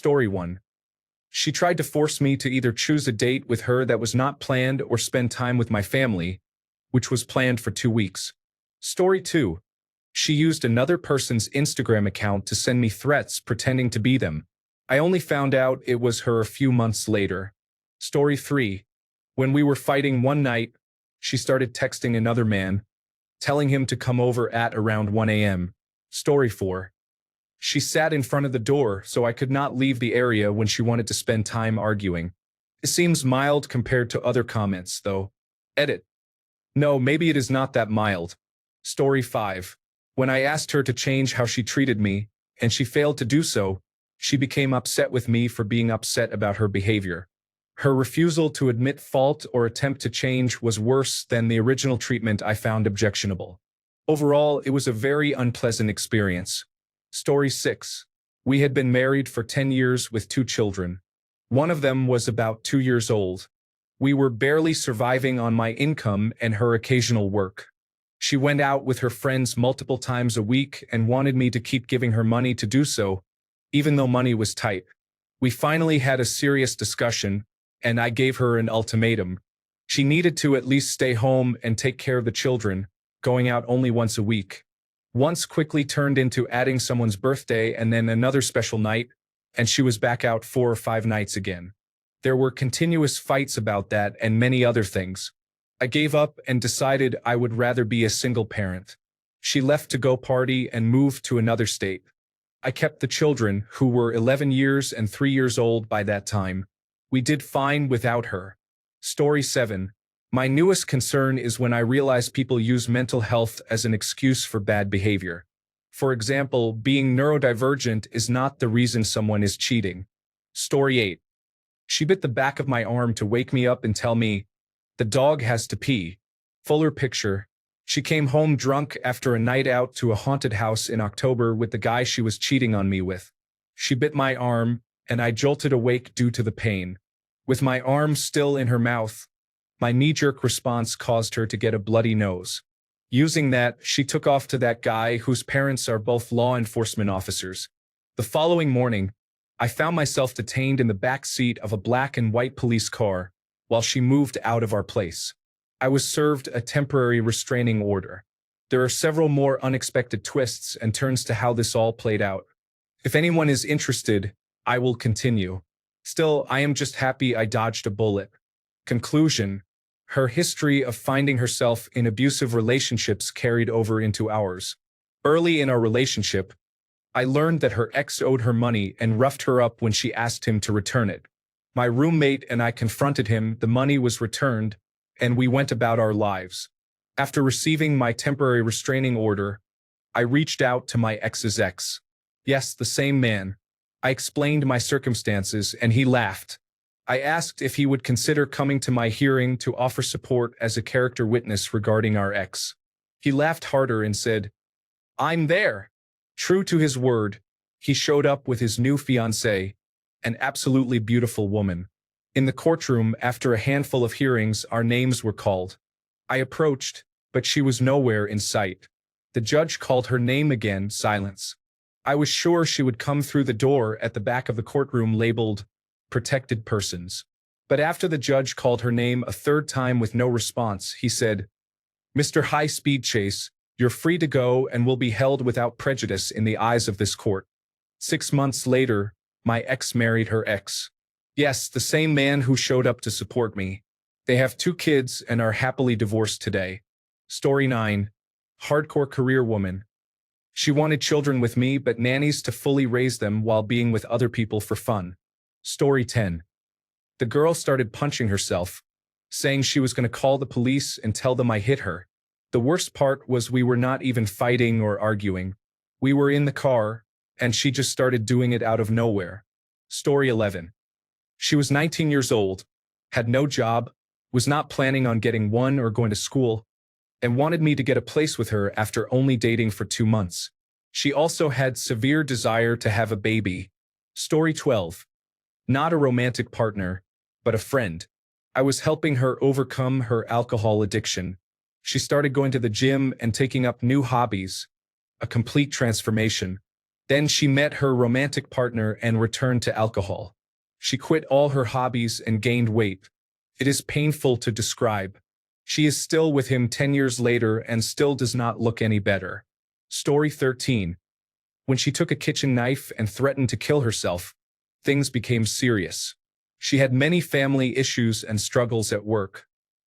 Story 1. She tried to force me to either choose a date with her that was not planned or spend time with my family, which was planned for 2 weeks. Story 2. She used another person's Instagram account to send me threats pretending to be them. I only found out it was her a few months later. Story 3. When we were fighting one night, she started texting another man, telling him to come over at around 1 a.m. Story 4. She sat in front of the door so I could not leave the area when she wanted to spend time arguing. It seems mild compared to other comments, though. Edit. No, maybe it is not that mild. Story 5. When I asked her to change how she treated me, and she failed to do so, she became upset with me for being upset about her behavior. Her refusal to admit fault or attempt to change was worse than the original treatment I found objectionable. Overall, it was a very unpleasant experience. Story 6. We had been married for 10 years with 2 children. One of them was about 2 years old. We were barely surviving on my income and her occasional work. She went out with her friends multiple times a week and wanted me to keep giving her money to do so, even though money was tight. We finally had a serious discussion, and I gave her an ultimatum. She needed to at least stay home and take care of the children, going out only once a week. Once quickly turned into adding someone's birthday and then another special night, and she was back out 4 or 5 nights again. There were continuous fights about that and many other things. I gave up and decided I would rather be a single parent. She left to go party and moved to another state. I kept the children, who were 11 years and 3 years old by that time. We did fine without her. Story 7. My newest concern is when I realize people use mental health as an excuse for bad behavior. For example, being neurodivergent is not the reason someone is cheating. Story 8. She bit the back of my arm to wake me up and tell me, "The dog has to pee." Fuller picture. She came home drunk after a night out to a haunted house in October with the guy she was cheating on me with. She bit my arm, and I jolted awake due to the pain. With my arm still in her mouth, my knee-jerk response caused her to get a bloody nose. Using that, she took off to that guy whose parents are both law enforcement officers. The following morning, I found myself detained in the back seat of a black and white police car while she moved out of our place. I was served a temporary restraining order. There are several more unexpected twists and turns to how this all played out. If anyone is interested, I will continue. Still, I am just happy I dodged a bullet. Conclusion. Her history of finding herself in abusive relationships carried over into ours. Early in our relationship, I learned that her ex owed her money and roughed her up when she asked him to return it. My roommate and I confronted him, the money was returned, and we went about our lives. After receiving my temporary restraining order, I reached out to my ex's ex. Yes, the same man. I explained my circumstances, and he laughed. I asked if he would consider coming to my hearing to offer support as a character witness regarding our ex. He laughed harder and said, "I'm there." True to his word, he showed up with his new fiancée, an absolutely beautiful woman. In the courtroom, after a handful of hearings, our names were called. I approached, but she was nowhere in sight. The judge called her name again, silence. I was sure she would come through the door at the back of the courtroom labeled "Protected Persons." But after the judge called her name a third time with no response, he said, "Mr. High Speed Chase, you're free to go and will be held without prejudice in the eyes of this court." 6 months later, my ex married her ex. Yes, the same man who showed up to support me. They have 2 kids and are happily divorced today. Story 9. Hardcore career woman. She wanted children with me but nannies to fully raise them while being with other people for fun. Story 10. The girl started punching herself, saying she was going to call the police and tell them I hit her. The worst part was we were not even fighting or arguing. We were in the car, and she just started doing it out of nowhere. Story 11. She was 19 years old, had no job, was not planning on getting one or going to school, and wanted me to get a place with her after only dating for 2 months. She also had severe desire to have a baby. Story 12. Not a romantic partner, but a friend. I was helping her overcome her alcohol addiction. She started going to the gym and taking up new hobbies. A complete transformation. Then she met her romantic partner and returned to alcohol. She quit all her hobbies and gained weight. It is painful to describe. She is still with him 10 years later and still does not look any better. Story 13. When she took a kitchen knife and threatened to kill herself, things became serious. She had many family issues and struggles at work.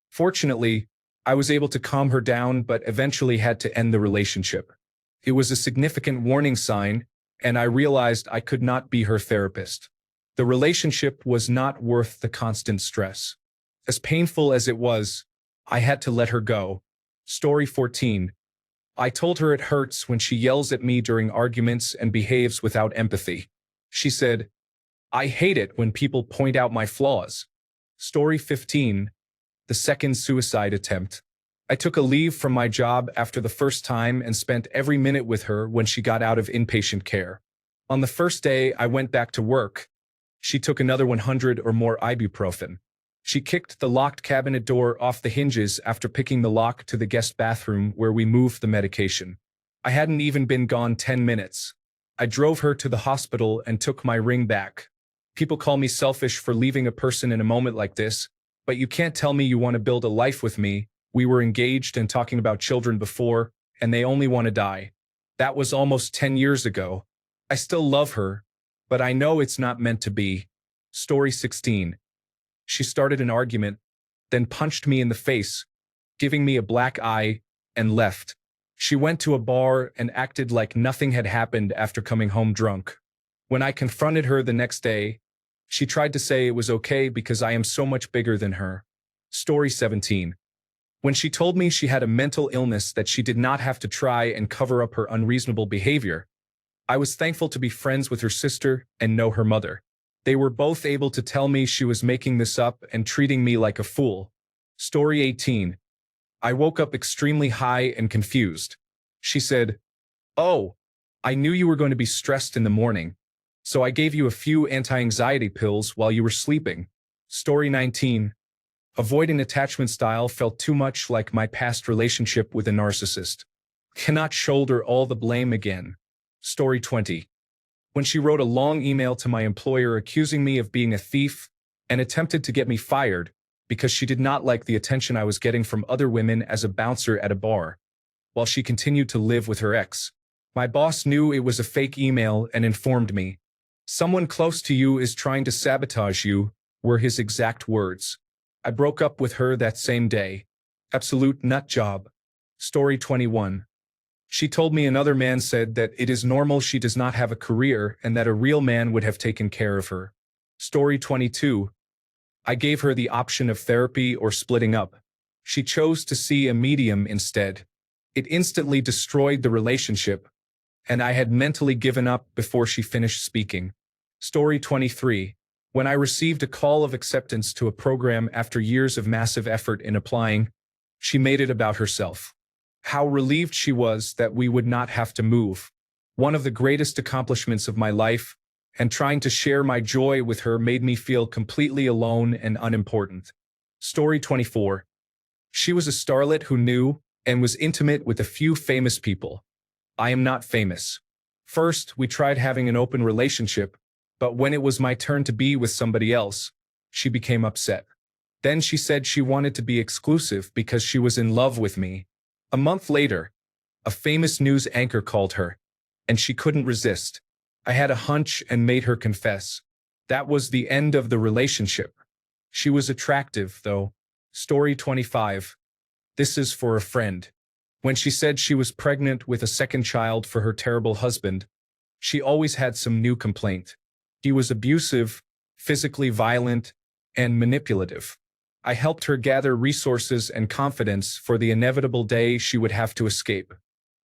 Fortunately, I was able to calm her down but eventually had to end the relationship. It was a significant warning sign, and I realized I could not be her therapist. The relationship was not worth the constant stress. As painful as it was, I had to let her go. Story 14. I told her it hurts when she yells at me during arguments and behaves without empathy. She said, "I hate it when people point out my flaws." Story 15. The second suicide attempt. I took a leave from my job after the first time and spent every minute with her when she got out of inpatient care. On the first day I went back to work, she took another 100 or more ibuprofen. She kicked the locked cabinet door off the hinges after picking the lock to the guest bathroom where we moved the medication. I hadn't even been gone 10 minutes. I drove her to the hospital and took my ring back. People call me selfish for leaving a person in a moment like this, but you can't tell me you want to build a life with me. We were engaged and talking about children before, and they only want to die. That was almost 10 years ago. I still love her, but I know it's not meant to be. Story 16. She started an argument, then punched me in the face, giving me a black eye, and left. She went to a bar and acted like nothing had happened after coming home drunk. When I confronted her the next day, she tried to say it was okay because I am so much bigger than her. Story 17. When she told me she had a mental illness that she did not have to try and cover up her unreasonable behavior, I was thankful to be friends with her sister and know her mother. They were both able to tell me she was making this up and treating me like a fool. Story 18. I woke up extremely high and confused. She said, "Oh, I knew you were going to be stressed in the morning, so I gave you a few anti-anxiety pills while you were sleeping." Story 19. Avoidant attachment style felt too much like my past relationship with a narcissist. Cannot shoulder all the blame again. Story 20. When she wrote a long email to my employer accusing me of being a thief and attempted to get me fired because she did not like the attention I was getting from other women as a bouncer at a bar, while she continued to live with her ex. My boss knew it was a fake email and informed me, "Someone close to you is trying to sabotage you," were his exact words. I broke up with her that same day. Absolute nut job. Story 21. She told me another man said that it is normal she does not have a career and that a real man would have taken care of her. Story 22. I gave her the option of therapy or splitting up. She chose to see a medium instead. It instantly destroyed the relationship, and I had mentally given up before she finished speaking. Story 23. When I received a call of acceptance to a program after years of massive effort in applying, she made it about herself. How relieved she was that we would not have to move. One of the greatest accomplishments of my life, and trying to share my joy with her made me feel completely alone and unimportant. Story 24. She was a starlet who knew and was intimate with a few famous people. I am not famous. First, we tried having an open relationship, but when it was my turn to be with somebody else, she became upset. Then she said she wanted to be exclusive because she was in love with me. A month later, a famous news anchor called her, and she couldn't resist. I had a hunch and made her confess. That was the end of the relationship. She was attractive, though. Story 25. This is for a friend. When she said she was pregnant with a second child for her terrible husband, she always had some new complaint. He was abusive, physically violent, and manipulative. I helped her gather resources and confidence for the inevitable day she would have to escape.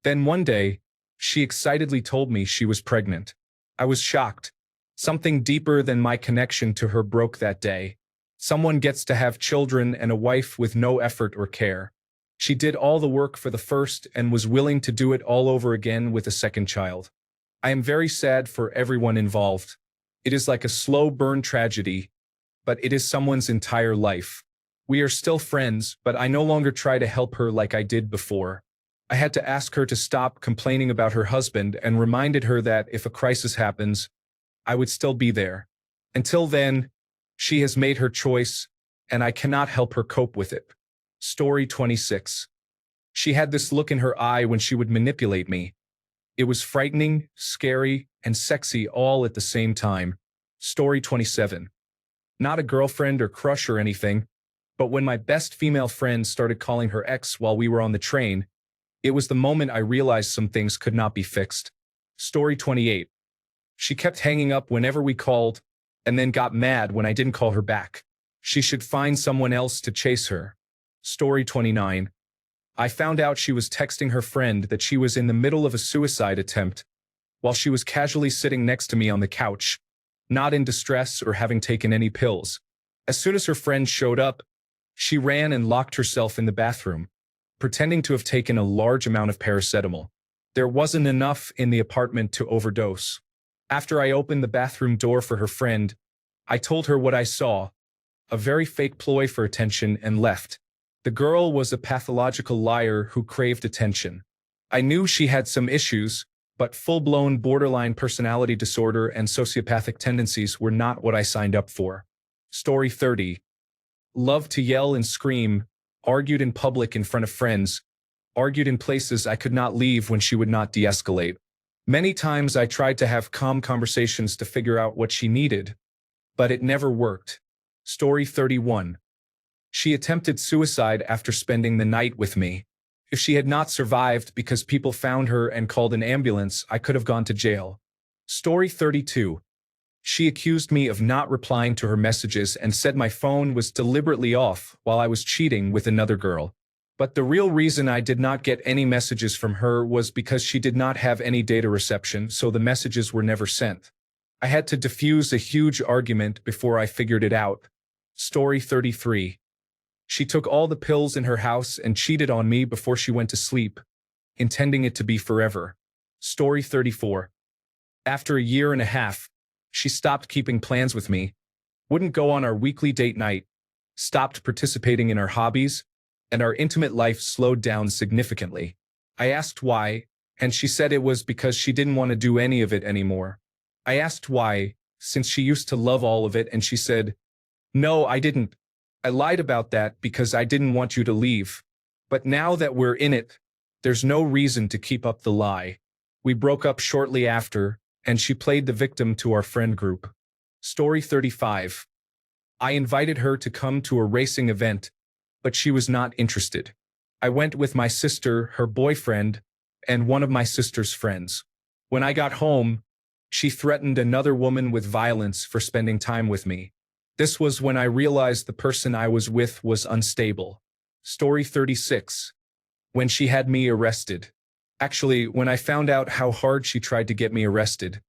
Then one day, she excitedly told me she was pregnant. I was shocked. Something deeper than my connection to her broke that day. Someone gets to have children and a wife with no effort or care. She did all the work for the first and was willing to do it all over again with a second child. I am very sad for everyone involved. It is like a slow burn tragedy, but it is someone's entire life. We are still friends, but I no longer try to help her like I did before. I had to ask her to stop complaining about her husband and reminded her that if a crisis happens, I would still be there. Until then, she has made her choice, and I cannot help her cope with it. Story 26. She had this look in her eye when she would manipulate me. It was frightening, scary, and sexy all at the same time. Story 27. Not a girlfriend or crush or anything, but when my best female friend started calling her ex while we were on the train, it was the moment I realized some things could not be fixed. Story 28. She kept hanging up whenever we called, and then got mad when I didn't call her back. She should find someone else to chase her. Story 29. I found out she was texting her friend that she was in the middle of a suicide attempt while she was casually sitting next to me on the couch, not in distress or having taken any pills. As soon as her friend showed up, she ran and locked herself in the bathroom, pretending to have taken a large amount of paracetamol. There wasn't enough in the apartment to overdose. After I opened the bathroom door for her friend, I told her what I saw, a very fake ploy for attention, and left. The girl was a pathological liar who craved attention. I knew she had some issues, but full-blown borderline personality disorder and sociopathic tendencies were not what I signed up for. Story 30. Loved to yell and scream, argued in public in front of friends, argued in places I could not leave when she would not de-escalate. Many times I tried to have calm conversations to figure out what she needed, but it never worked. Story 31. She attempted suicide after spending the night with me. If she had not survived because people found her and called an ambulance, I could have gone to jail. Story 32. She accused me of not replying to her messages and said my phone was deliberately off while I was cheating with another girl. But the real reason I did not get any messages from her was because she did not have any data reception, so the messages were never sent. I had to diffuse a huge argument before I figured it out. Story 33. She took all the pills in her house and cheated on me before she went to sleep, intending it to be forever. Story 34. After a year and a half, she stopped keeping plans with me, wouldn't go on our weekly date night, stopped participating in our hobbies, and our intimate life slowed down significantly. I asked why, and she said it was because she didn't want to do any of it anymore. I asked why, since she used to love all of it, and she said, "No, I didn't. I lied about that because I didn't want you to leave. But now that we're in it, there's no reason to keep up the lie." We broke up shortly after, and she played the victim to our friend group. Story 35. I invited her to come to a racing event, but she was not interested. I went with my sister, her boyfriend, and one of my sister's friends. When I got home, she threatened another woman with violence for spending time with me. This was when I realized the person I was with was unstable. Story 36. When she had me arrested. Actually, when I found out how hard she tried to get me arrested.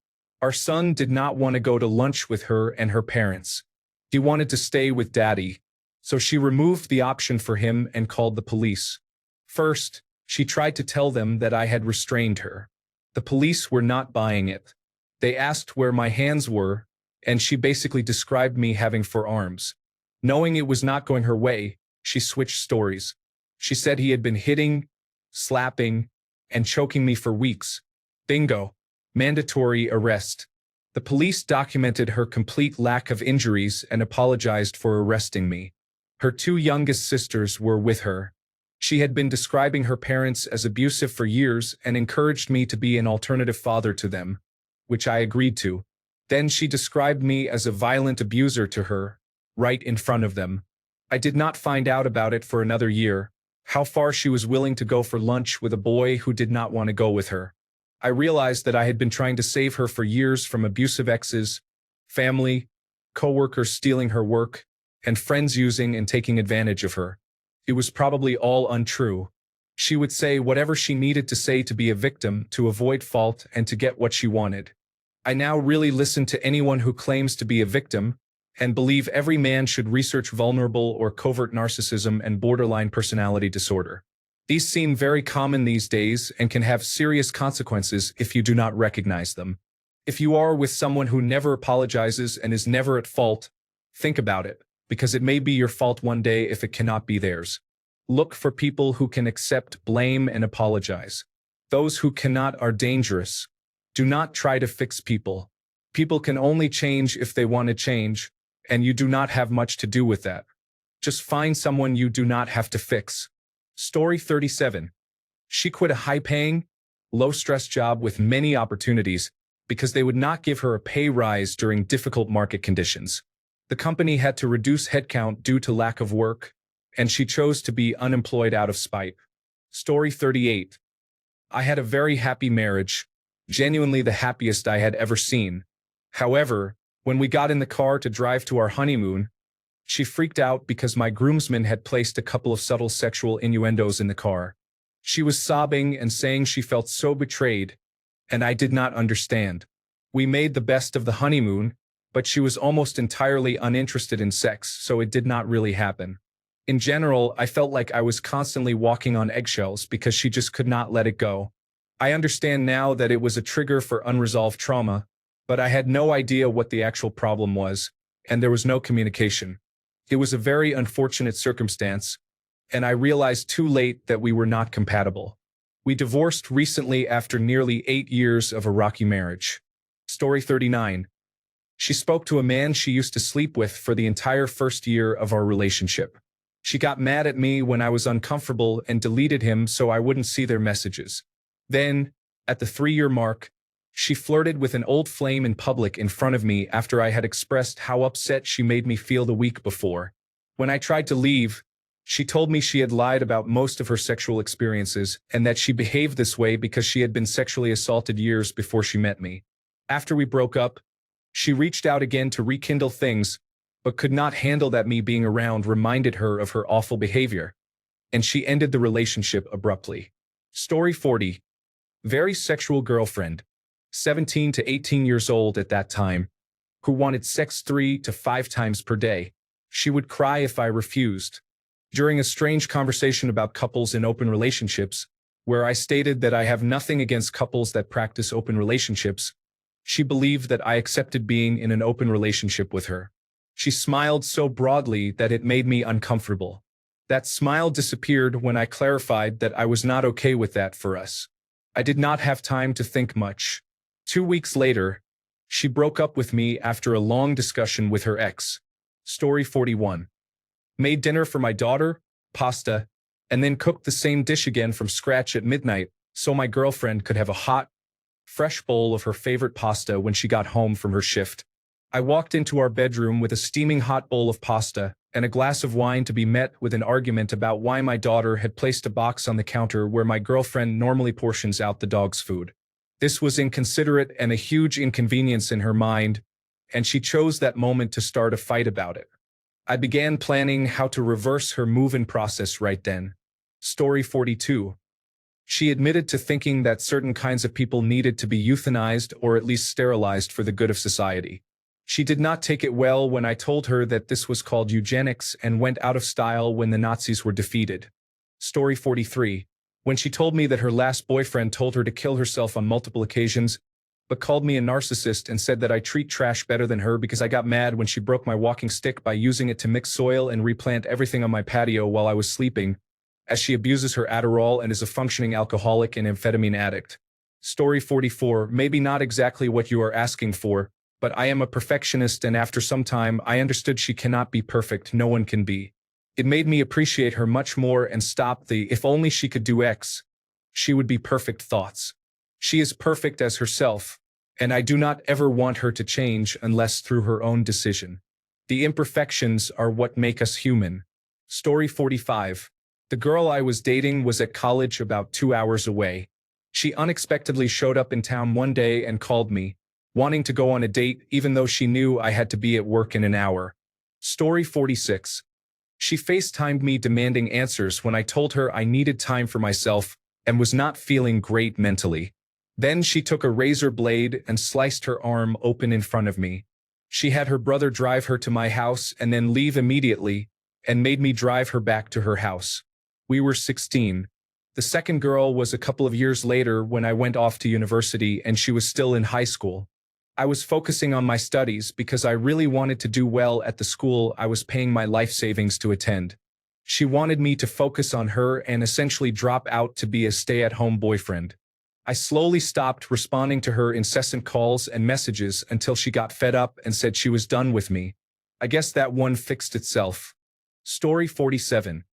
Our son did not want to go to lunch with her and her parents. He wanted to stay with Daddy, so she removed the option for him and called the police. First, she tried to tell them that I had restrained her. The police were not buying it. They asked where my hands were, and she basically described me having 4 arms. Knowing it was not going her way, she switched stories. She said he had been hitting, slapping, and choking me for weeks. Bingo. Mandatory arrest. The police documented her complete lack of injuries and apologized for arresting me. Her 2 youngest sisters were with her. She had been describing her parents as abusive for years and encouraged me to be an alternative father to them, which I agreed to. Then she described me as a violent abuser to her, right in front of them. I did not find out about it for another year, how far she was willing to go for lunch with a boy who did not want to go with her. I realized that I had been trying to save her for years from abusive exes, family, coworkers stealing her work, and friends using and taking advantage of her. It was probably all untrue. She would say whatever she needed to say to be a victim, to avoid fault, and to get what she wanted. I now really listen to anyone who claims to be a victim, and believe every man should research vulnerable or covert narcissism and borderline personality disorder. These seem very common these days and can have serious consequences if you do not recognize them. If you are with someone who never apologizes and is never at fault, think about it, because it may be your fault one day if it cannot be theirs. Look for people who can accept blame and apologize. Those who cannot are dangerous. Do not try to fix people. People can only change if they want to change, and you do not have much to do with that. Just find someone you do not have to fix. Story 37. She quit a high-paying, low-stress job with many opportunities because they would not give her a pay rise during difficult market conditions. The company had to reduce headcount due to lack of work, and she chose to be unemployed out of spite. Story 38. I had a very happy marriage, genuinely the happiest I had ever seen. However, when we got in the car to drive to our honeymoon, she freaked out because my groomsmen had placed a couple of subtle sexual innuendos in the car. She was sobbing and saying she felt so betrayed, and I did not understand. We made the best of the honeymoon, but she was almost entirely uninterested in sex, so it did not really happen. In general, I felt like I was constantly walking on eggshells because she just could not let it go. I understand now that it was a trigger for unresolved trauma, but I had no idea what the actual problem was, and there was no communication. It was a very unfortunate circumstance, and I realized too late that we were not compatible. We divorced recently after nearly 8 years of a rocky marriage. Story 39. She spoke to a man she used to sleep with for the entire first year of our relationship. She got mad at me when I was uncomfortable and deleted him so I wouldn't see their messages. Then, at the 3-year mark, she flirted with an old flame in public in front of me after I had expressed how upset she made me feel the week before. When I tried to leave, she told me she had lied about most of her sexual experiences and that she behaved this way because she had been sexually assaulted years before she met me. After we broke up, she reached out again to rekindle things, but could not handle that me being around reminded her of her awful behavior, and she ended the relationship abruptly. Story 40. Very sexual girlfriend, 17 to 18 years old at that time, who wanted sex 3 to 5 times per day. She would cry if I refused. During a strange conversation about couples in open relationships, where I stated that I have nothing against couples that practice open relationships, she believed that I accepted being in an open relationship with her. She smiled so broadly that it made me uncomfortable. That smile disappeared when I clarified that I was not okay with that for us. I did not have time to think much. 2 weeks later, she broke up with me after a long discussion with her ex. Story 41. Made dinner for my daughter, pasta, and then cooked the same dish again from scratch at midnight so my girlfriend could have a hot, fresh bowl of her favorite pasta when she got home from her shift. I walked into our bedroom with a steaming hot bowl of pasta and a glass of wine to be met with an argument about why my daughter had placed a box on the counter where my girlfriend normally portions out the dog's food. This was inconsiderate and a huge inconvenience in her mind, and she chose that moment to start a fight about it. I began planning how to reverse her move-in process right then. Story 42. She admitted to thinking that certain kinds of people needed to be euthanized or at least sterilized for the good of society. She did not take it well when I told her that this was called eugenics and went out of style when the Nazis were defeated. Story 43. When she told me that her last boyfriend told her to kill herself on multiple occasions, but called me a narcissist and said that I treat trash better than her because I got mad when she broke my walking stick by using it to mix soil and replant everything on my patio while I was sleeping, as she abuses her Adderall and is a functioning alcoholic and amphetamine addict. Story 44. Maybe not exactly what you are asking for, but I am a perfectionist, and after some time I understood she cannot be perfect, no one can be. It made me appreciate her much more and stop the "if only she could do X, she would be perfect" thoughts. She is perfect as herself, and I do not ever want her to change unless through her own decision. The imperfections are what make us human. Story 45. The girl I was dating was at college about 2 hours away. She unexpectedly showed up in town one day and called me, wanting to go on a date even though she knew I had to be at work in an hour. Story 46. She FaceTimed me demanding answers when I told her I needed time for myself and was not feeling great mentally. Then she took a razor blade and sliced her arm open in front of me. She had her brother drive her to my house and then leave immediately, and made me drive her back to her house. We were 16. The second girl was a couple of years later when I went off to university and she was still in high school. I was focusing on my studies because I really wanted to do well at the school I was paying my life savings to attend. She wanted me to focus on her and essentially drop out to be a stay-at-home boyfriend. I slowly stopped responding to her incessant calls and messages until she got fed up and said she was done with me. I guess that one fixed itself. Story 47.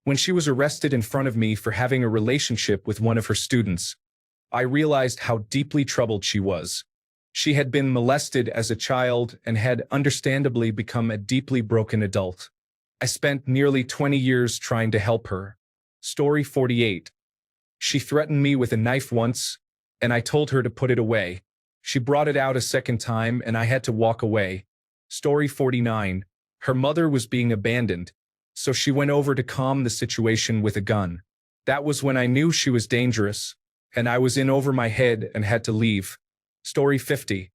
When she was arrested in front of me for having a relationship with one of her students, I realized how deeply troubled she was. She had been molested as a child and had understandably become a deeply broken adult. I spent nearly 20 years trying to help her. Story 48. She threatened me with a knife once, and I told her to put it away. She brought it out a second time, and I had to walk away. Story 49. Her mother was being abandoned, so she went over to calm the situation with a gun. That was when I knew she was dangerous, and I was in over my head and had to leave. Story 50.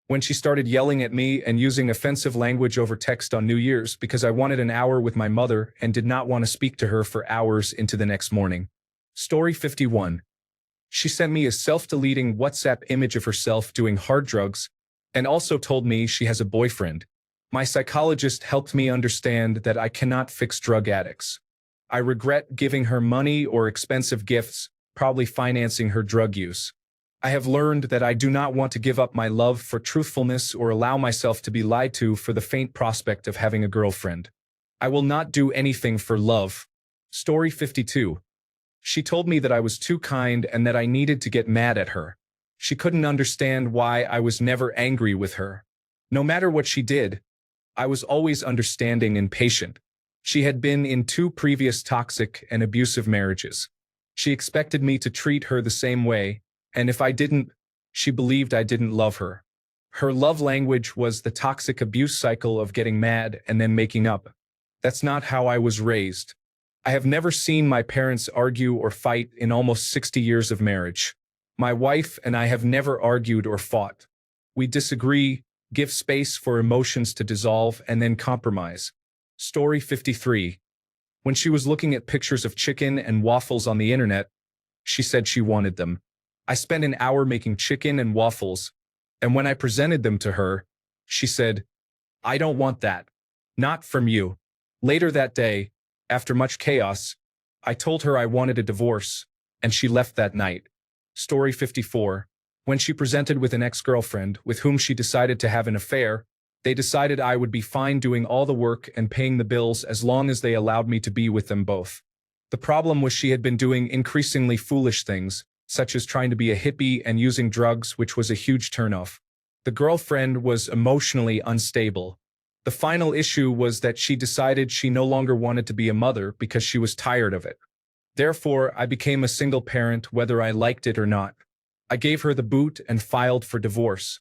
When she started yelling at me and using offensive language over text on New Year's because I wanted an hour with my mother and did not want to speak to her for hours into the next morning. Story 51. She sent me a self-deleting WhatsApp image of herself doing hard drugs and also told me she has a boyfriend. My psychologist helped me understand that I cannot fix drug addicts. I regret giving her money or expensive gifts, probably financing her drug use. I have learned that I do not want to give up my love for truthfulness or allow myself to be lied to for the faint prospect of having a girlfriend. I will not do anything for love. Story 52. She told me that I was too kind and that I needed to get mad at her. She couldn't understand why I was never angry with her. No matter what she did, I was always understanding and patient. She had been in 2 previous toxic and abusive marriages. She expected me to treat her the same way, and if I didn't, she believed I didn't love her. Her love language was the toxic abuse cycle of getting mad and then making up. That's not how I was raised. I have never seen my parents argue or fight in almost 60 years of marriage. My wife and I have never argued or fought. We disagree, give space for emotions to dissolve, and then compromise. Story 53. When she was looking at pictures of chicken and waffles on the internet, she said she wanted them. I spent an hour making chicken and waffles, and when I presented them to her, she said, "I don't want that. Not from you." Later that day, after much chaos, I told her I wanted a divorce, and she left that night. Story 54. When she presented with an ex-girlfriend with whom she decided to have an affair, they decided I would be fine doing all the work and paying the bills as long as they allowed me to be with them both. The problem was she had been doing increasingly foolish things, such as trying to be a hippie and using drugs, which was a huge turnoff. The girlfriend was emotionally unstable. The final issue was that she decided she no longer wanted to be a mother because she was tired of it. Therefore, I became a single parent whether I liked it or not. I gave her the boot and filed for divorce.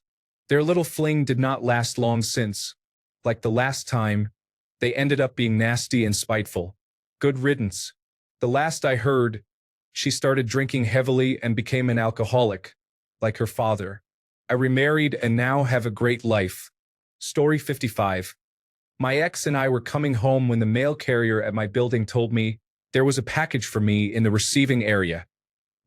Their little fling did not last long since. Like the last time, they ended up being nasty and spiteful. Good riddance. The last I heard, she started drinking heavily and became an alcoholic, like her father. I remarried and now have a great life. Story 55. My ex and I were coming home when the mail carrier at my building told me there was a package for me in the receiving area,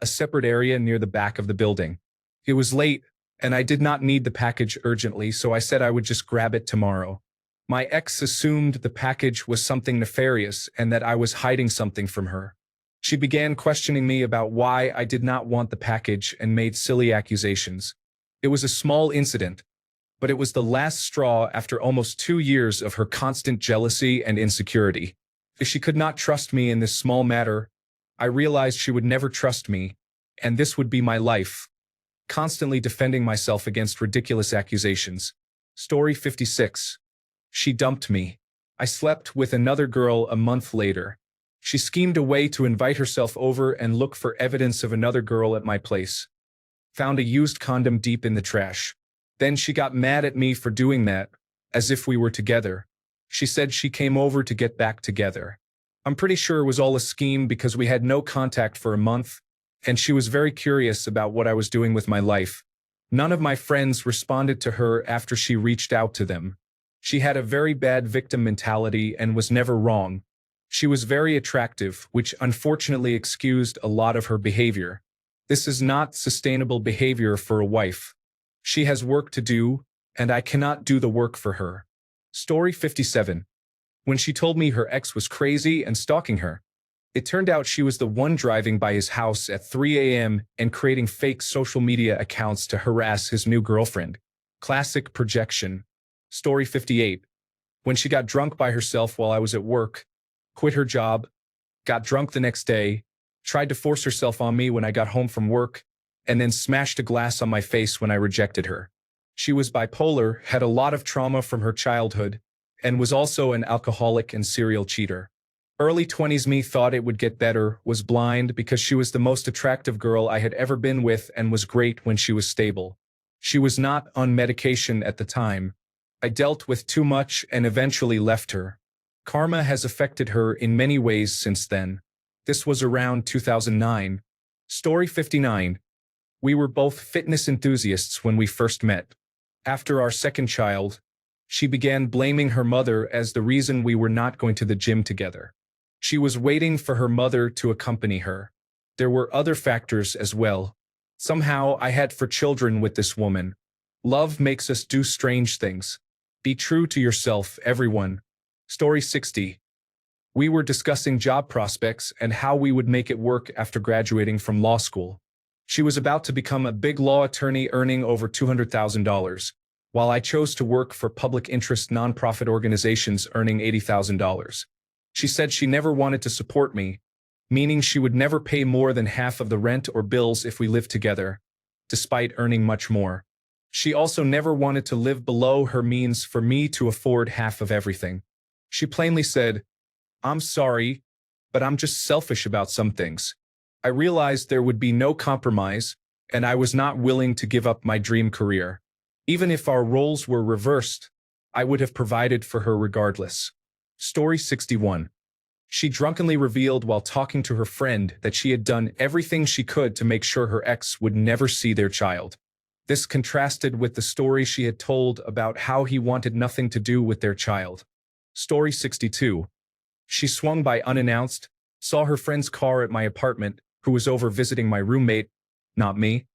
a separate area near the back of the building. It was late, and I did not need the package urgently, so I said I would just grab it tomorrow. My ex assumed the package was something nefarious and that I was hiding something from her. She began questioning me about why I did not want the package and made silly accusations. It was a small incident, but it was the last straw after almost 2 years of her constant jealousy and insecurity. If she could not trust me in this small matter, I realized she would never trust me, and this would be my life, constantly defending myself against ridiculous accusations. Story 56. She dumped me. I slept with another girl a month later. She schemed a way to invite herself over and look for evidence of another girl at my place. Found a used condom deep in the trash. Then she got mad at me for doing that, as if we were together. She said she came over to get back together. I'm pretty sure it was all a scheme because we had no contact for a month, and she was very curious about what I was doing with my life. None of my friends responded to her after she reached out to them. She had a very bad victim mentality and was never wrong. She was very attractive, which unfortunately excused a lot of her behavior. This is not sustainable behavior for a wife. She has work to do, and I cannot do the work for her. Story 57. when she told me her ex was crazy and stalking her. It turned out she was the one driving by his house at 3 a.m. and creating fake social media accounts to harass his new girlfriend. Classic projection. Story 58. When she got drunk by herself while I was at work, quit her job, got drunk the next day, tried to force herself on me when I got home from work, and then smashed a glass on my face when I rejected her. She was bipolar, had a lot of trauma from her childhood, and was also an alcoholic and serial cheater. Early 20s me thought it would get better, was blind because she was the most attractive girl I had ever been with and was great when she was stable. She was not on medication at the time. I dealt with too much and eventually left her. Karma has affected her in many ways since then. This was around 2009. Story 59. We were both fitness enthusiasts when we first met. After our second child, she began blaming her mother as the reason we were not going to the gym together. She was waiting for her mother to accompany her. There were other factors as well. Somehow I had 4 children with this woman. Love makes us do strange things. Be true to yourself, everyone. Story 60. We were discussing job prospects and how we would make it work after graduating from law school. She was about to become a big law attorney earning over $200,000, while I chose to work for public interest nonprofit organizations earning $80,000. She said she never wanted to support me, meaning she would never pay more than half of the rent or bills if we lived together, despite earning much more. She also never wanted to live below her means for me to afford half of everything. She plainly said, "I'm sorry, but I'm just selfish about some things." I realized there would be no compromise, and I was not willing to give up my dream career. Even if our roles were reversed, I would have provided for her regardless. Story 61. She drunkenly revealed while talking to her friend that she had done everything she could to make sure her ex would never see their child. This contrasted with the story she had told about how he wanted nothing to do with their child. Story 62. She swung by unannounced, saw her friend's car at my apartment, who was over visiting my roommate, not me.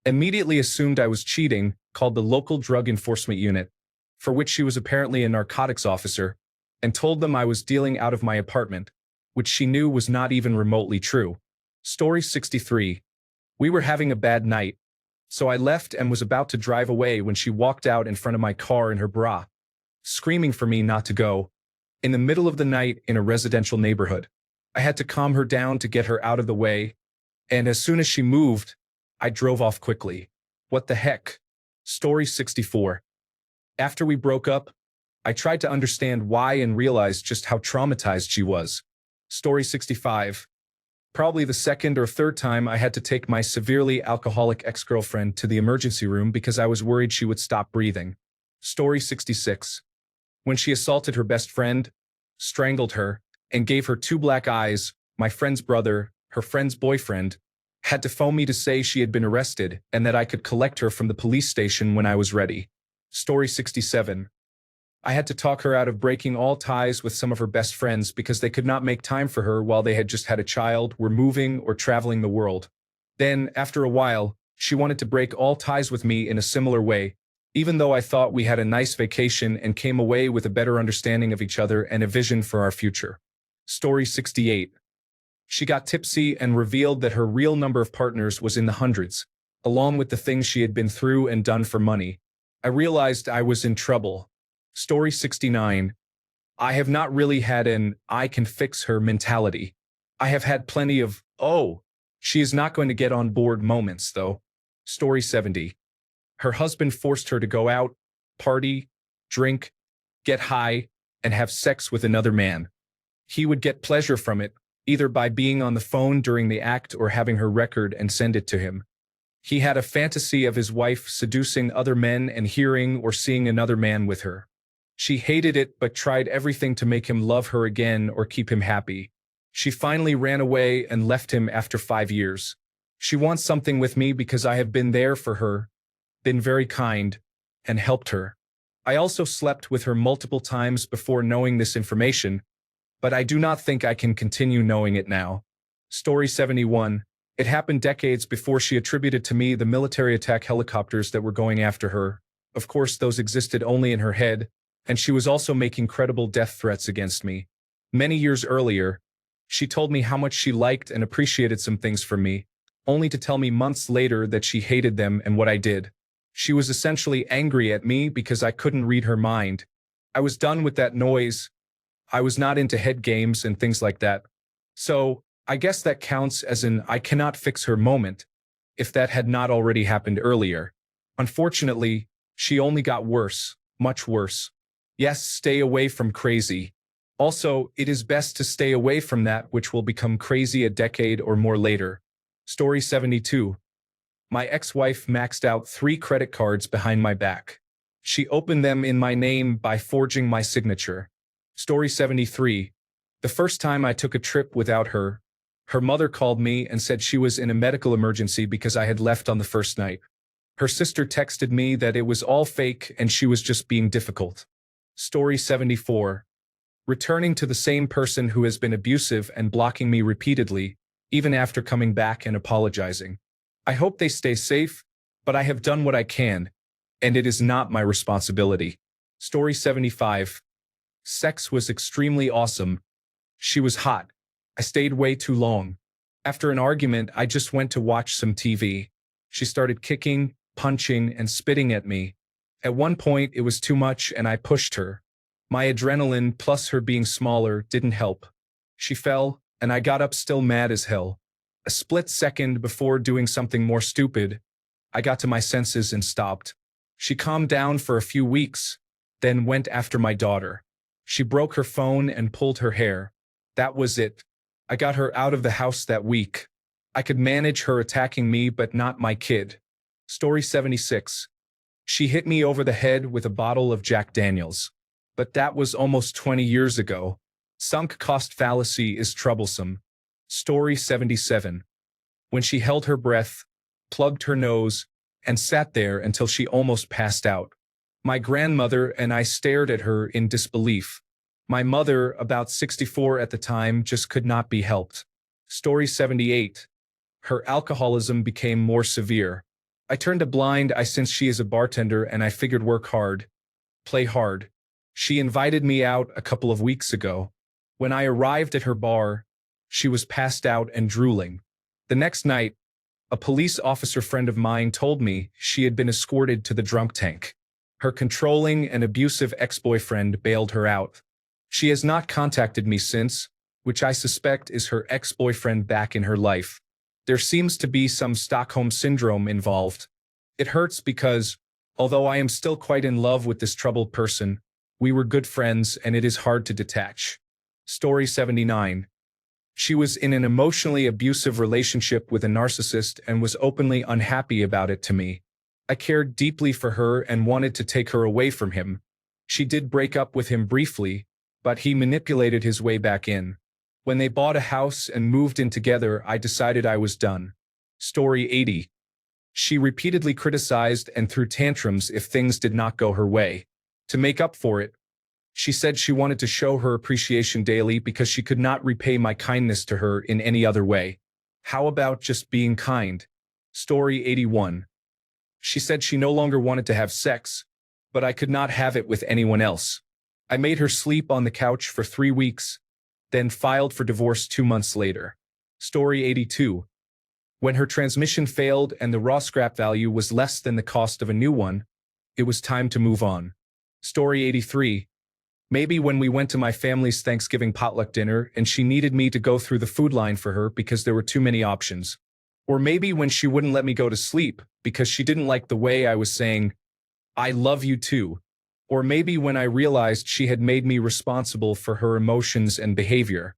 Immediately assumed I was cheating, called the local drug enforcement unit, for which she was apparently a narcotics officer, and told them I was dealing out of my apartment, which she knew was not even remotely true. Story 63. We were having a bad night, so I left and was about to drive away when she walked out in front of my car in her bra, screaming for me not to go, in the middle of the night in a residential neighborhood. I had to calm her down to get her out of the way, and as soon as she moved, I drove off quickly. What the heck? Story 64. After we broke up, I tried to understand why and realized just how traumatized she was. Story 65. Probably the second or third time I had to take my severely alcoholic ex-girlfriend to the emergency room because I was worried she would stop breathing. Story 66. When she assaulted her best friend, strangled her, and gave her 2 black eyes, my friend's brother, her friend's boyfriend, had to phone me to say she had been arrested and that I could collect her from the police station when I was ready. Story 67. I had to talk her out of breaking all ties with some of her best friends because they could not make time for her while they had just had a child, were moving, or traveling the world. Then, after a while, she wanted to break all ties with me in a similar way, even though I thought we had a nice vacation and came away with a better understanding of each other and a vision for our future. Story 68. She got tipsy and revealed that her real number of partners was in the hundreds, along with the things she had been through and done for money. I realized I was in trouble. Story 69. I have not really had an "I can fix her" mentality. I have had plenty of, "Oh, she is not going to get on board" moments, though. Story 70. Her husband forced her to go out, party, drink, get high, and have sex with another man. He would get pleasure from it, either by being on the phone during the act or having her record and send it to him. He had a fantasy of his wife seducing other men and hearing or seeing another man with her. She hated it but tried everything to make him love her again or keep him happy. She finally ran away and left him after 5 years. She wants something with me because I have been there for her, been very kind, and helped her. I also slept with her multiple times before knowing this information, but I do not think I can continue knowing it now. Story 71. It happened decades before she attributed to me the military attack helicopters that were going after her. Of course, those existed only in her head. And she was also making credible death threats against me. Many years earlier, she told me how much she liked and appreciated some things from me, only to tell me months later that she hated them and what I did. She was essentially angry at me because I couldn't read her mind. I was done with that noise. I was not into head games and things like that. So, I guess that counts as an I cannot fix her moment, if that had not already happened earlier. Unfortunately, she only got worse, much worse. Yes, stay away from crazy. Also, it is best to stay away from that which will become crazy a decade or more later. Story 72. My ex-wife maxed out 3 credit cards behind my back. She opened them in my name by forging my signature. Story 73. The first time I took a trip without her, her mother called me and said she was in a medical emergency because I had left on the first night. Her sister texted me that it was all fake and she was just being difficult. Story 74. Returning to the same person who has been abusive and blocking me repeatedly, even after coming back and apologizing. I hope they stay safe, but I have done what I can, and it is not my responsibility. Story 75. Sex was extremely awesome. She was hot. I stayed way too long. After an argument, I just went to watch some TV. She started kicking, punching, and spitting at me. At one point, it was too much and I pushed her. My adrenaline plus her being smaller didn't help. She fell, and I got up still mad as hell. A split second before doing something more stupid, I got to my senses and stopped. She calmed down for a few weeks, then went after my daughter. She broke her phone and pulled her hair. That was it. I got her out of the house that week. I could manage her attacking me but not my kid. Story 76. She hit me over the head with a bottle of Jack Daniels. But that was almost 20 years ago. Sunk cost fallacy is troublesome. Story 77. When she held her breath, plugged her nose, and sat there until she almost passed out. My grandmother and I stared at her in disbelief. My mother, about 64 at the time, just could not be helped. Story 78. Her alcoholism became more severe. I turned a blind eye since she is a bartender and I figured work hard, play hard. She invited me out a couple of weeks ago. When I arrived at her bar, she was passed out and drooling. The next night, a police officer friend of mine told me she had been escorted to the drunk tank. Her controlling and abusive ex-boyfriend bailed her out. She has not contacted me since, which I suspect is her ex-boyfriend back in her life. There seems to be some Stockholm syndrome involved. It hurts because, although I am still quite in love with this troubled person, we were good friends and it is hard to detach. Story 79. She was in an emotionally abusive relationship with a narcissist and was openly unhappy about it to me. I cared deeply for her and wanted to take her away from him. She did break up with him briefly, but he manipulated his way back in. When they bought a house and moved in together, I decided I was done. Story 80. She repeatedly criticized and threw tantrums if things did not go her way. To make up for it, she said she wanted to show her appreciation daily because she could not repay my kindness to her in any other way. How about just being kind? Story 81. She said she no longer wanted to have sex, but I could not have it with anyone else. I made her sleep on the couch for 3 weeks, then filed for divorce 2 months later. Story 82. When her transmission failed and the raw scrap value was less than the cost of a new one, it was time to move on. Story 83. Maybe when we went to my family's Thanksgiving potluck dinner and she needed me to go through the food line for her because there were too many options. Or maybe when she wouldn't let me go to sleep because she didn't like the way I was saying, "I love you too." Or maybe when I realized she had made me responsible for her emotions and behavior.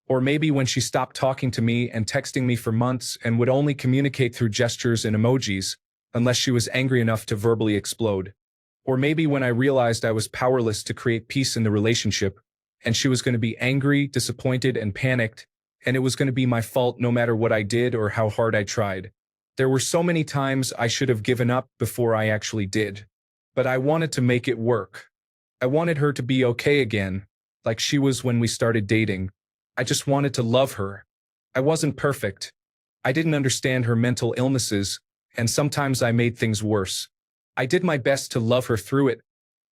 Or maybe when she stopped talking to me and texting me for months and would only communicate through gestures and emojis, unless she was angry enough to verbally explode. Or maybe when I realized I was powerless to create peace in the relationship, and she was going to be angry, disappointed, and panicked, and it was going to be my fault no matter what I did or how hard I tried. There were so many times I should have given up before I actually did. But I wanted to make it work. I wanted her to be okay again, like she was when we started dating. I just wanted to love her. I wasn't perfect. I didn't understand her mental illnesses, and sometimes I made things worse. I did my best to love her through it,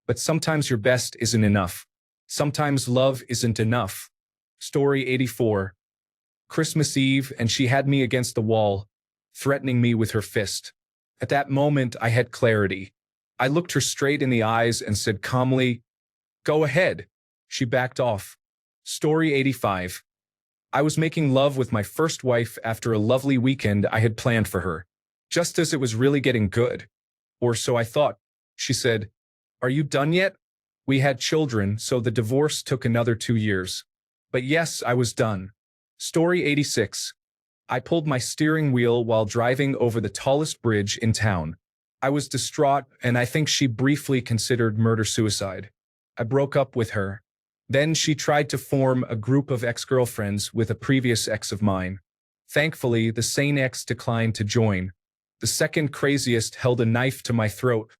But sometimes your best isn't enough. Sometimes love isn't enough. Story 84. Christmas Eve, and she had me against the wall, threatening me with her fist. At that moment, I had clarity. I looked her straight in the eyes and said calmly, "Go ahead." She backed off. Story 85. I was making love with my first wife after a lovely weekend I had planned for her. Just as it was really getting good. Or so I thought. She said, "Are you done yet?" We had children, so the divorce took another 2 years. But yes, I was done. Story 86. I pulled my steering wheel while driving over the tallest bridge in town. I was distraught, and I think she briefly considered murder-suicide. I broke up with her. Then she tried to form a group of ex-girlfriends with a previous ex of mine. Thankfully, the sane ex declined to join. The second craziest held a knife to my throat,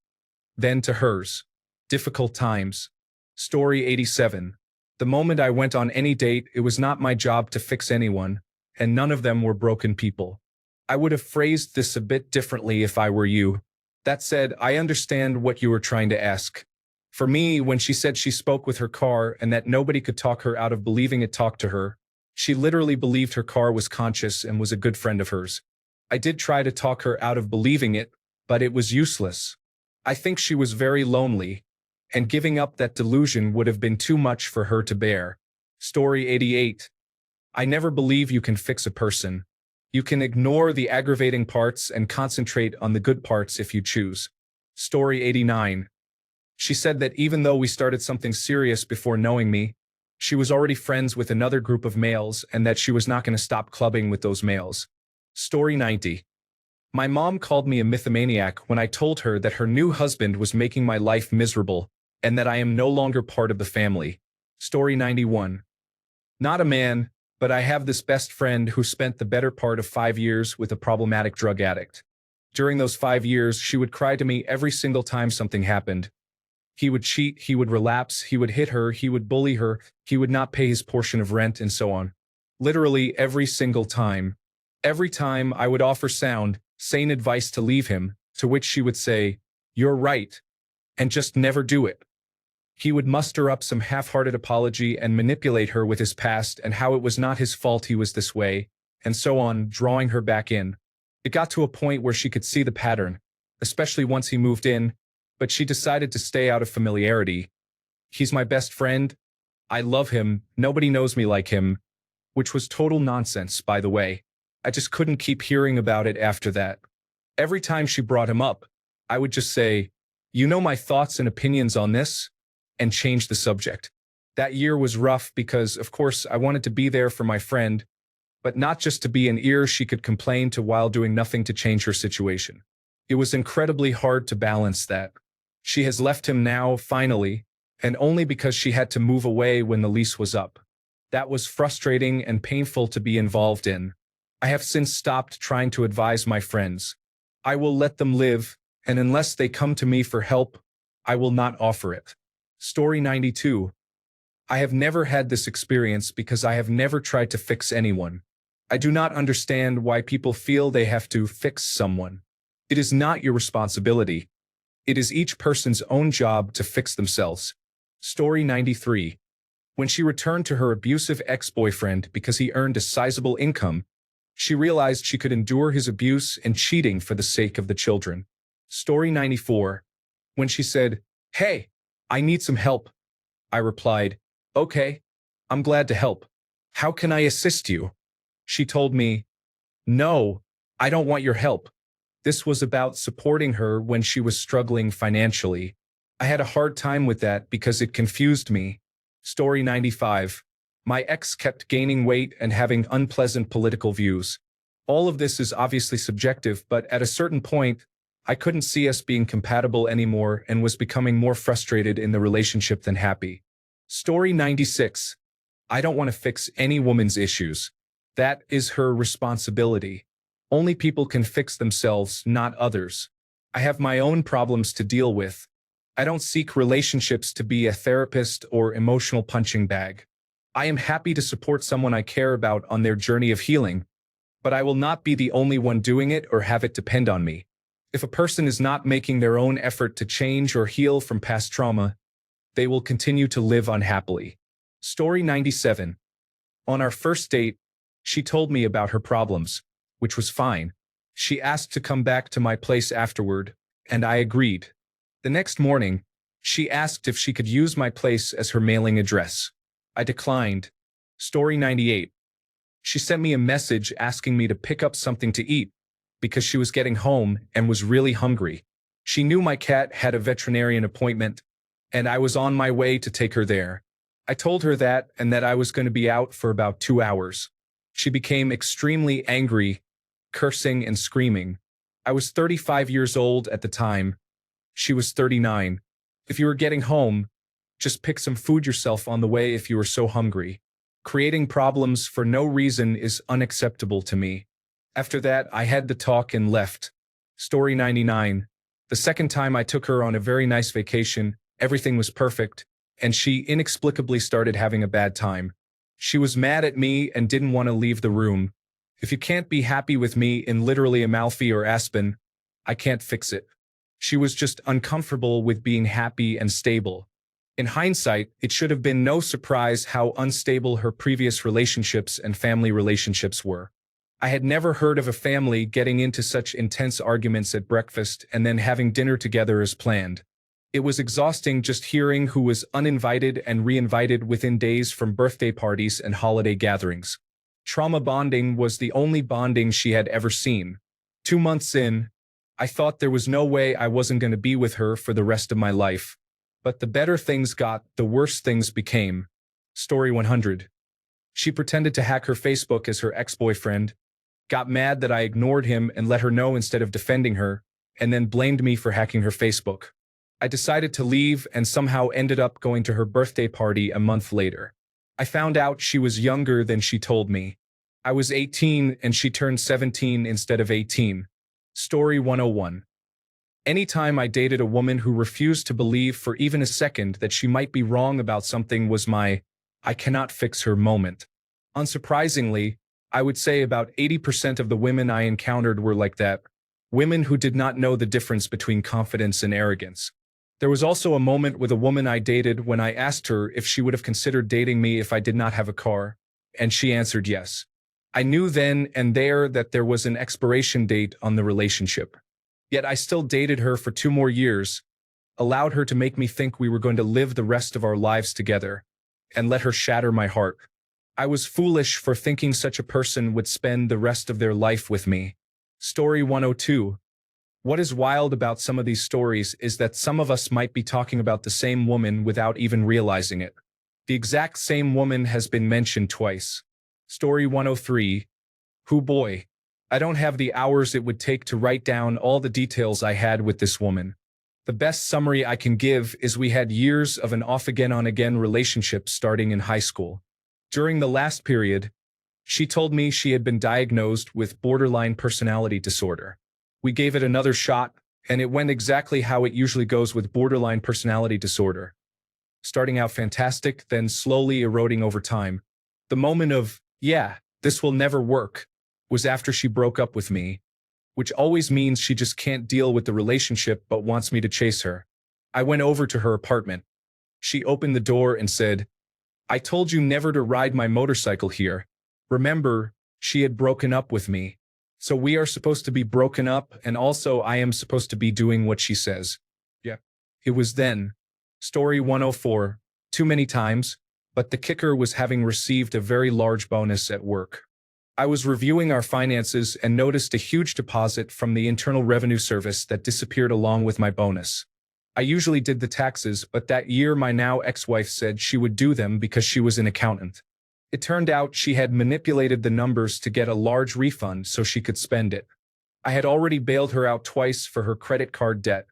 then to hers. Difficult times. Story 87. The moment I went on any date, it was not my job to fix anyone, and none of them were broken people. I would have phrased this a bit differently if I were you. That said, I understand what you were trying to ask. For me, when she said she spoke with her car and that nobody could talk her out of believing it talked to her, she literally believed her car was conscious and was a good friend of hers. I did try to talk her out of believing it, but it was useless. I think she was very lonely, and giving up that delusion would have been too much for her to bear. Story 88. I never believe you can fix a person. You can ignore the aggravating parts and concentrate on the good parts if you choose. Story 89. She said that even though we started something serious before knowing me, she was already friends with another group of males and that she was not going to stop clubbing with those males. Story 90. My mom called me a mythomaniac when I told her that her new husband was making my life miserable and that I am no longer part of the family. Story 91. Not a man, but I have this best friend who spent the better part of 5 years with a problematic drug addict. During those 5 years, she would cry to me every single time something happened. He would cheat, he would relapse, he would hit her, he would bully her, he would not pay his portion of rent, and so on. Literally every single time. Every time I would offer sound, sane advice to leave him, to which she would say, "You're right," and just never do it. He would muster up some half-hearted apology and manipulate her with his past and how it was not his fault he was this way, and so on, drawing her back in. It got to a point where she could see the pattern, especially once he moved in, but she decided to stay out of familiarity. He's my best friend. I love him. Nobody knows me like him. Which was total nonsense, by the way. I just couldn't keep hearing about it after that. Every time she brought him up, I would just say, "You know my thoughts and opinions on this?" and change the subject. That year was rough because, of course, I wanted to be there for my friend, but not just to be an ear she could complain to while doing nothing to change her situation. It was incredibly hard to balance that. She has left him now, finally, and only because she had to move away when the lease was up. That was frustrating and painful to be involved in. I have since stopped trying to advise my friends. I will let them live, and unless they come to me for help, I will not offer it. Story 92. I have never had this experience because I have never tried to fix anyone. I do not understand why people feel they have to fix someone. It is not your responsibility. It is each person's own job to fix themselves. Story 93. When she returned to her abusive ex-boyfriend because he earned a sizable income, she realized she could endure his abuse and cheating for the sake of the children. Story 94. When she said, "Hey, I need some help," I replied, "Okay, I'm glad to help. How can I assist you?" She told me, "No, I don't want your help." This was about supporting her when she was struggling financially. I had a hard time with that because it confused me. Story 95. My ex kept gaining weight and having unpleasant political views. All of this is obviously subjective, but at a certain point, I couldn't see us being compatible anymore and was becoming more frustrated in the relationship than happy. Story 96. I don't want to fix any woman's issues. That is her responsibility. Only people can fix themselves, not others. I have my own problems to deal with. I don't seek relationships to be a therapist or emotional punching bag. I am happy to support someone I care about on their journey of healing, but I will not be the only one doing it or have it depend on me. If a person is not making their own effort to change or heal from past trauma, they will continue to live unhappily. Story 97. On our first date, she told me about her problems, which was fine. She asked to come back to my place afterward, and I agreed. The next morning, she asked if she could use my place as her mailing address. I declined. Story 98. She sent me a message asking me to pick up something to eat because she was getting home and was really hungry. She knew my cat had a veterinarian appointment, and I was on my way to take her there. I told her that and that I was going to be out for about 2 hours. She became extremely angry, cursing and screaming. I was 35 years old at the time. She was 39. If you were getting home, just pick some food yourself on the way if you were so hungry. Creating problems for no reason is unacceptable to me. After that, I had to talk and left. Story 99. The second time I took her on a very nice vacation, everything was perfect, and she inexplicably started having a bad time. She was mad at me and didn't want to leave the room. If you can't be happy with me in literally Amalfi or Aspen, I can't fix it. She was just uncomfortable with being happy and stable. In hindsight, it should have been no surprise how unstable her previous relationships and family relationships were. I had never heard of a family getting into such intense arguments at breakfast and then having dinner together as planned. It was exhausting just hearing who was uninvited and re-invited within days from birthday parties and holiday gatherings. Trauma bonding was the only bonding she had ever seen. 2 months in, I thought there was no way I wasn't going to be with her for the rest of my life. But the better things got, the worse things became. Story 100. She pretended to hack her Facebook as her ex-boyfriend, got mad that I ignored him and let her know instead of defending her, and then blamed me for hacking her Facebook. I decided to leave and somehow ended up going to her birthday party a month later. I found out she was younger than she told me. I was 18 and she turned 17 instead of 18. Story 101. Anytime I dated a woman who refused to believe for even a second that she might be wrong about something was my "I cannot fix her" moment. Unsurprisingly, I would say about 80% of the women I encountered were like that. Women who did not know the difference between confidence and arrogance. There was also a moment with a woman I dated when I asked her if she would have considered dating me if I did not have a car, and she answered yes. I knew then and there that there was an expiration date on the relationship. Yet I still dated her for 2 more years, allowed her to make me think we were going to live the rest of our lives together, and let her shatter my heart. I was foolish for thinking such a person would spend the rest of their life with me. Story 102. What is wild about some of these stories is that some of us might be talking about the same woman without even realizing it. The exact same woman has been mentioned twice. Story 103. Hoo boy. I don't have the hours it would take to write down all the details I had with this woman. The best summary I can give is we had years of an off-again on-again relationship starting in high school. During the last period, she told me she had been diagnosed with borderline personality disorder. We gave it another shot, and it went exactly how it usually goes with borderline personality disorder. Starting out fantastic, then slowly eroding over time. The moment of, yeah, this will never work, was after she broke up with me, which always means she just can't deal with the relationship but wants me to chase her. I went over to her apartment. She opened the door and said, "I told you never to ride my motorcycle here." Remember, she had broken up with me. So we are supposed to be broken up, and also I am supposed to be doing what she says. Yeah. It was then. Story 104. Too many times, but the kicker was having received a very large bonus at work. I was reviewing our finances and noticed a huge deposit from the Internal Revenue Service that disappeared along with my bonus. I usually did the taxes, but that year my now ex-wife said she would do them because she was an accountant. It turned out she had manipulated the numbers to get a large refund so she could spend it. I had already bailed her out twice for her credit card debt,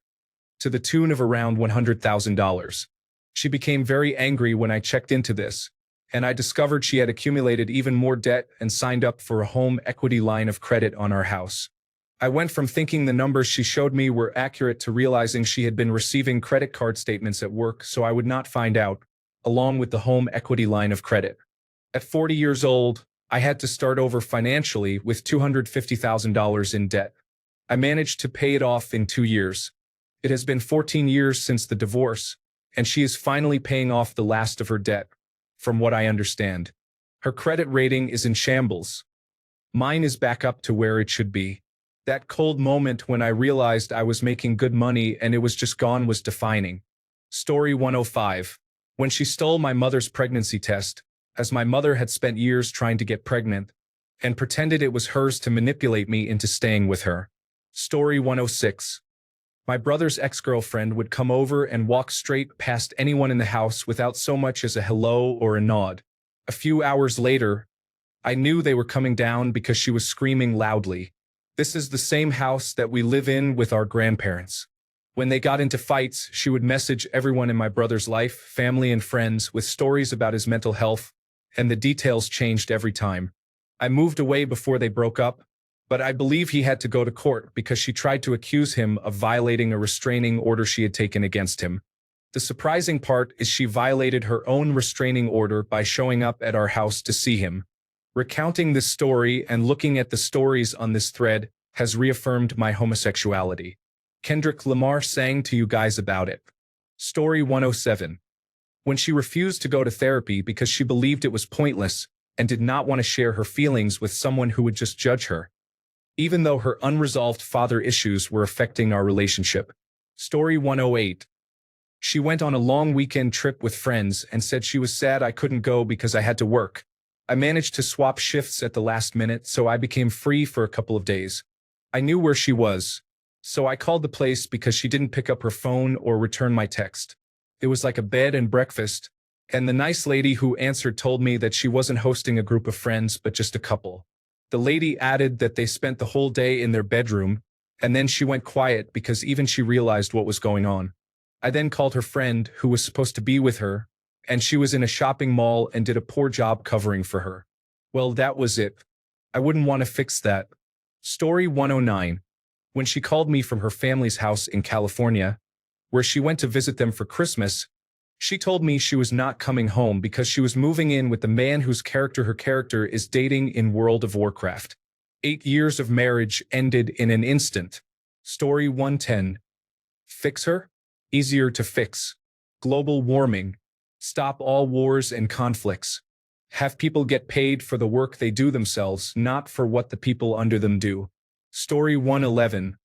to the tune of around $100,000. She became very angry when I checked into this, and I discovered she had accumulated even more debt and signed up for a home equity line of credit on our house. I went from thinking the numbers she showed me were accurate to realizing she had been receiving credit card statements at work so I would not find out, along with the home equity line of credit. At 40 years old, I had to start over financially with $250,000 in debt. I managed to pay it off in 2 years. It has been 14 years since the divorce, and she is finally paying off the last of her debt, from what I understand. Her credit rating is in shambles. Mine is back up to where it should be. That cold moment when I realized I was making good money and it was just gone was defining. Story 105. When she stole my mother's pregnancy test, as my mother had spent years trying to get pregnant, and pretended it was hers to manipulate me into staying with her. Story 106. My brother's ex-girlfriend would come over and walk straight past anyone in the house without so much as a hello or a nod. A few hours later, I knew they were coming down because she was screaming loudly. This is the same house that we live in with our grandparents. When they got into fights, she would message everyone in my brother's life, family and friends, with stories about his mental health, and the details changed every time. I moved away before they broke up, but I believe he had to go to court because she tried to accuse him of violating a restraining order she had taken against him. The surprising part is she violated her own restraining order by showing up at our house to see him. Recounting this story and looking at the stories on this thread has reaffirmed my homosexuality. Kendrick Lamar sang to you guys about it. Story 107. When she refused to go to therapy because she believed it was pointless and did not want to share her feelings with someone who would just judge her, even though her unresolved father issues were affecting our relationship. Story 108. She went on a long weekend trip with friends and said she was sad I couldn't go because I had to work. I managed to swap shifts at the last minute, so I became free for a couple of days. I knew where she was, so I called the place because she didn't pick up her phone or return my text. It was like a bed and breakfast, and the nice lady who answered told me that she wasn't hosting a group of friends but just a couple. The lady added that they spent the whole day in their bedroom, and then she went quiet because even she realized what was going on. I then called her friend who was supposed to be with her, and she was in a shopping mall and did a poor job covering for her. Well, that was it. I wouldn't want to fix that. Story 109. When she called me from her family's house in California, where she went to visit them for Christmas, she told me she was not coming home because she was moving in with the man whose character her character is dating in World of Warcraft. 8 years of marriage ended in an instant. Story 110. Fix her? Easier to fix. Global warming. Stop all wars and conflicts. Have people get paid for the work they do themselves, not for what the people under them do. Story 111.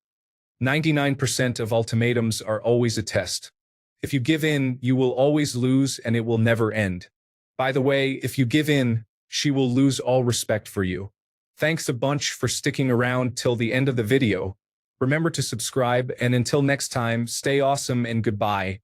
99% of ultimatums are always a test. If you give in, you will always lose and it will never end. By the way, if you give in, she will lose all respect for you. Thanks a bunch for sticking around till the end of the video. Remember to subscribe, and until next time, stay awesome and goodbye.